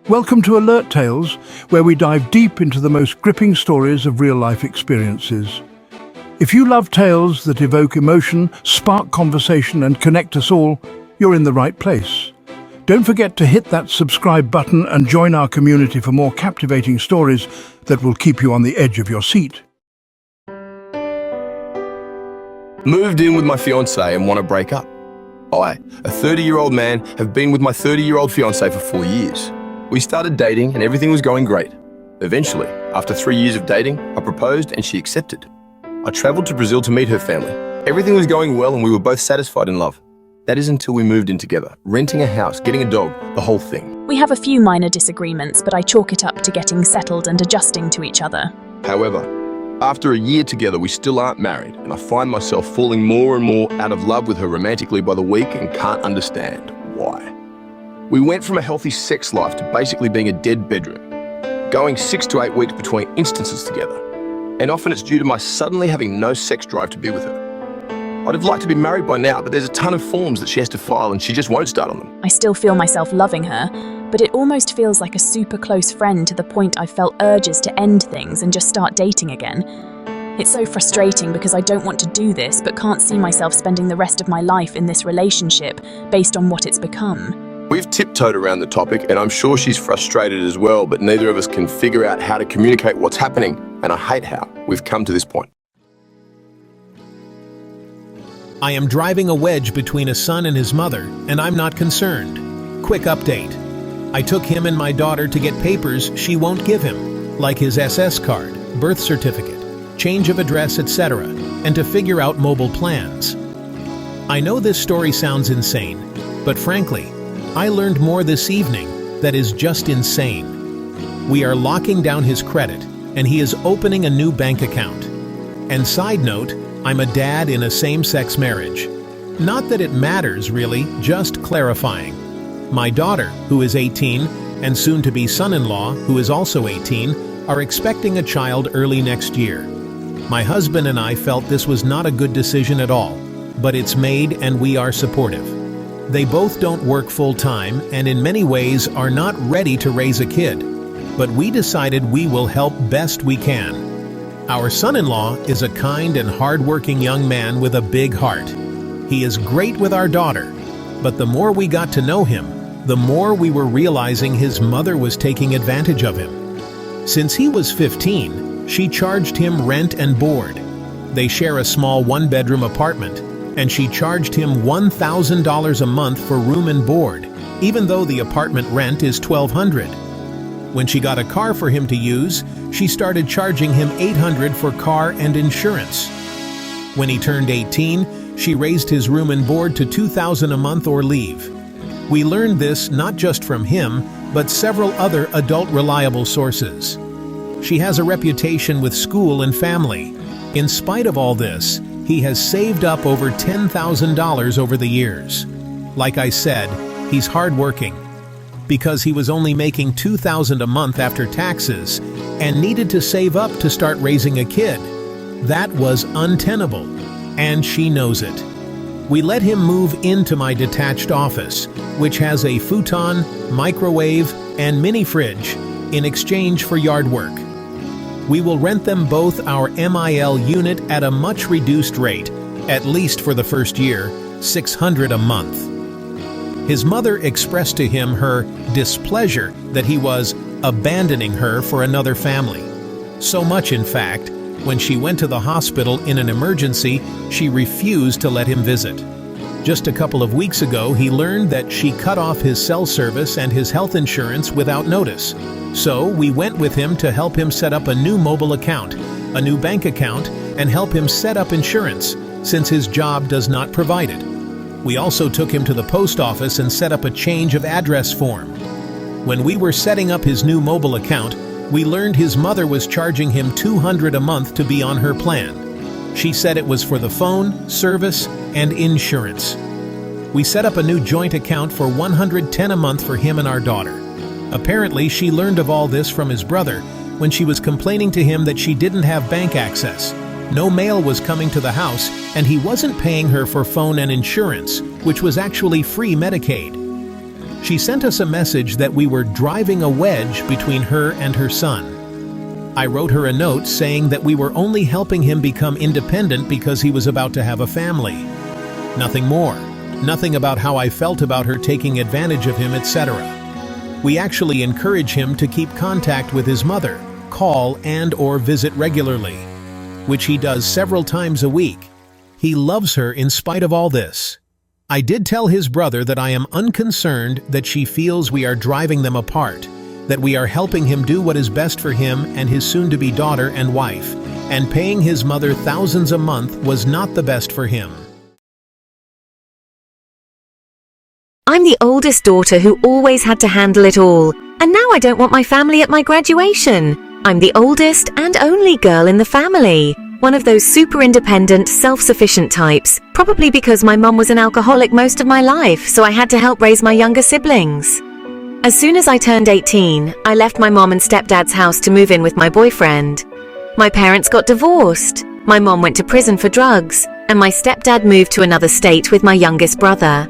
Welcome to Alert Tales, where we dive deep into the most gripping stories of real-life experiences. If you love tales that evoke emotion, spark conversation and connect us all, you're in the right place. Don't forget to hit that subscribe button and join our community for more captivating stories that will keep you on the edge of your seat. Moved in with my fiancée and want to break up. I, a 30-year-old man, have been with my 30-year-old fiancée for 4 years. We started dating and everything was going great. Eventually, after 3 years of dating, I proposed and she accepted. I traveled to Brazil to meet her family. Everything was going well and we were both satisfied in love. That is until we moved in together, renting a house, getting a dog, the whole thing. We have a few minor disagreements, but I chalk it up to getting settled and adjusting to each other. However, after a year together, we still aren't married, and I find myself falling more and more out of love with her romantically by the week and can't understand why. We went from a healthy sex life to basically being a dead bedroom, going 6 to 8 weeks between instances together. And often it's due to my suddenly having no sex drive to be with her. I'd have liked to be married by now, but there's a ton of forms that she has to file and she just won't start on them. I still feel myself loving her, but it almost feels like a super close friend to the point I felt urges to end things and just start dating again. It's so frustrating because I don't want to do this, but can't see myself spending the rest of my life in this relationship based on what it's become. We've tiptoed around the topic and I'm sure she's frustrated as well, but neither of us can figure out how to communicate what's happening, and I hate how we've come to this point. I am driving a wedge between a son and his mother, and I'm not concerned. Quick update. I took him and my daughter to get papers she won't give him, like his SS card, birth certificate, change of address, etc., and to figure out mobile plans. I know this story sounds insane, but frankly, I learned more this evening that is just insane. We are locking down his credit, and he is opening a new bank account. And side note, I'm a dad in a same-sex marriage. Not that it matters, really, just clarifying. My daughter, who is 18, and soon-to-be son-in-law, who is also 18, are expecting a child early next year. My husband and I felt this was not a good decision at all, but it's made and we are supportive. They both don't work full-time and in many ways are not ready to raise a kid, but we decided we will help best we can. Our son-in-law is a kind and hard-working young man with a big heart. He is great with our daughter, but the more we got to know him, the more we were realizing his mother was taking advantage of him. Since he was 15, she charged him rent and board. They share a small one-bedroom apartment, and she charged him $1,000 a month for room and board, even though the apartment rent is $1,200. When she got a car for him to use, she started charging him $800 for car and insurance. When he turned 18, she raised his room and board to $2,000 a month or leave. We learned this not just from him, but several other adult reliable sources. She has a reputation with school and family. In spite of all this, he has saved up over $10,000 over the years. Like I said, he's hardworking. Because he was only making $2,000 a month after taxes and needed to save up to start raising a kid. That was untenable, and she knows it. We let him move into my detached office, which has a futon, microwave, and mini fridge, in exchange for yard work. We will rent them both our MIL unit at a much reduced rate, at least for the first year, $600 a month. His mother expressed to him her displeasure that he was abandoning her for another family. So much, in fact, when she went to the hospital in an emergency, she refused to let him visit. Just a couple of weeks ago, he learned that she cut off his cell service and his health insurance without notice. So we went with him to help him set up a new mobile account, a new bank account, and help him set up insurance, since his job does not provide it. We also took him to the post office and set up a change of address form. When we were setting up his new mobile account, we learned his mother was charging him $200 a month to be on her plan. She said it was for the phone, service, and insurance. We set up a new joint account for $110 a month for him and our daughter. Apparently, she learned of all this from his brother when she was complaining to him that she didn't have bank access. No mail was coming to the house, and he wasn't paying her for phone and insurance, which was actually free Medicaid. She sent us a message that we were driving a wedge between her and her son. I wrote her a note saying that we were only helping him become independent because he was about to have a family. Nothing more. Nothing about how I felt about her taking advantage of him, etc. We actually encourage him to keep contact with his mother, call and/or visit regularly, which he does several times a week. He loves her in spite of all this. I did tell his brother that I am unconcerned that she feels we are driving them apart, that we are helping him do what is best for him and his soon-to-be daughter and wife, and paying his mother thousands a month was not the best for him. I'm the oldest daughter who always had to handle it all, and now I don't want my family at my graduation. I'm the oldest and only girl in the family. One of those super independent, self-sufficient types, probably because my mum was an alcoholic most of my life, so I had to help raise my younger siblings. As soon as I turned 18, I left my mom and stepdad's house to move in with my boyfriend. My parents got divorced, my mom went to prison for drugs, and my stepdad moved to another state with my youngest brother.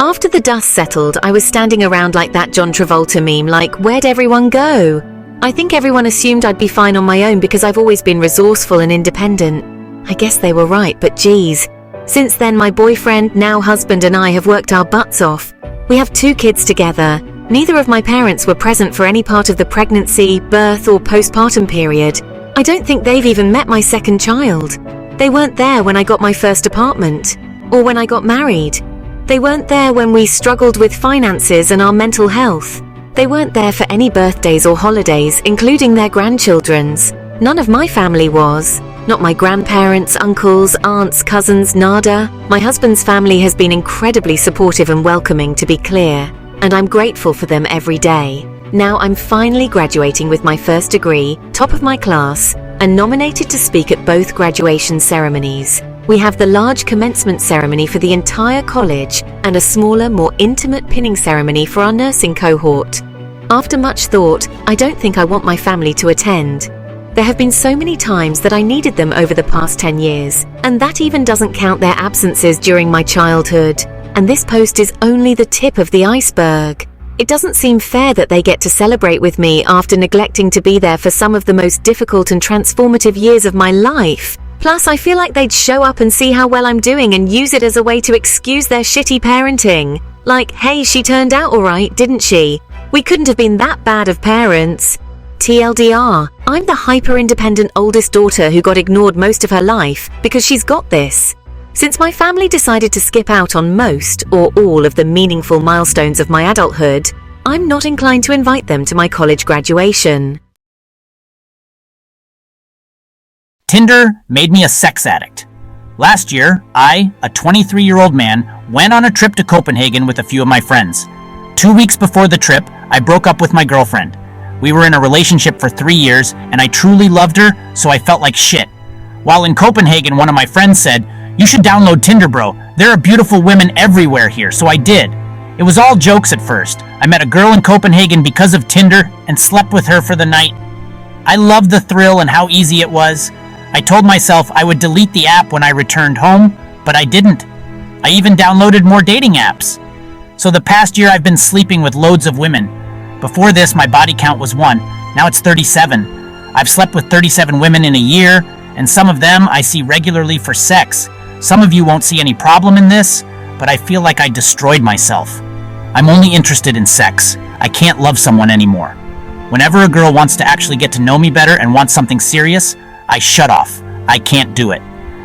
After the dust settled, I was standing around like that John Travolta meme, like, where'd everyone go? I think everyone assumed I'd be fine on my own because I've always been resourceful and independent. I guess they were right, but geez. Since then, my boyfriend, now husband, and I have worked our butts off. We have 2 kids together. Neither of my parents were present for any part of the pregnancy, birth, or postpartum period. I don't think they've even met my second child. They weren't there when I got my first apartment, or when I got married. They weren't there when we struggled with finances and our mental health. They weren't there for any birthdays or holidays, including their grandchildren's. None of my family was. Not my grandparents, uncles, aunts, cousins, nada. My husband's family has been incredibly supportive and welcoming, to be clear, and I'm grateful for them every day. Now I'm finally graduating with my first degree, top of my class, and nominated to speak at both graduation ceremonies. We have the large commencement ceremony for the entire college and a smaller, more intimate pinning ceremony for our nursing cohort. After much thought, I don't think I want my family to attend. There have been so many times that I needed them over the past 10 years, and that even doesn't count their absences during my childhood. And this post is only the tip of the iceberg. It doesn't seem fair that they get to celebrate with me after neglecting to be there for some of the most difficult and transformative years of my life. Plus, I feel like they'd show up and see how well I'm doing and use it as a way to excuse their shitty parenting. Like, hey, she turned out alright, didn't she? We couldn't have been that bad of parents. TLDR, I'm the hyper-independent oldest daughter who got ignored most of her life because she's got this. Since my family decided to skip out on most or all of the meaningful milestones of my adulthood, I'm not inclined to invite them to my college graduation. Tinder made me a sex addict. Last year, I, a 23-year-old man, went on a trip to Copenhagen with a few of my friends. 2 weeks before the trip, I broke up with my girlfriend. We were in a relationship for 3 years, and I truly loved her, so I felt like shit. While in Copenhagen, one of my friends said, "You should download Tinder, bro. There are beautiful women everywhere here," so I did. It was all jokes at first. I met a girl in Copenhagen because of Tinder and slept with her for the night. I loved the thrill and how easy it was. I told myself I would delete the app when I returned home, but I didn't. I even downloaded more dating apps. So the past year I've been sleeping with loads of women. Before this, my body count was 1. Now it's 37. I've slept with 37 women in a year, and some of them I see regularly for sex. Some of you won't see any problem in this, but I feel like I destroyed myself. I'm only interested in sex. I can't love someone anymore. Whenever a girl wants to actually get to know me better and wants something serious, I shut off. I can't do it.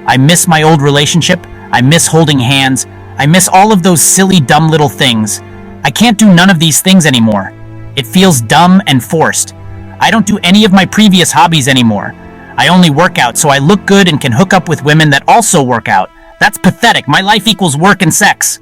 I miss my old relationship. I miss holding hands. I miss all of those silly, dumb little things. I can't do none of these things anymore. It feels dumb and forced. I don't do any of my previous hobbies anymore. I only work out so I look good and can hook up with women that also work out. That's pathetic. My life equals work and sex.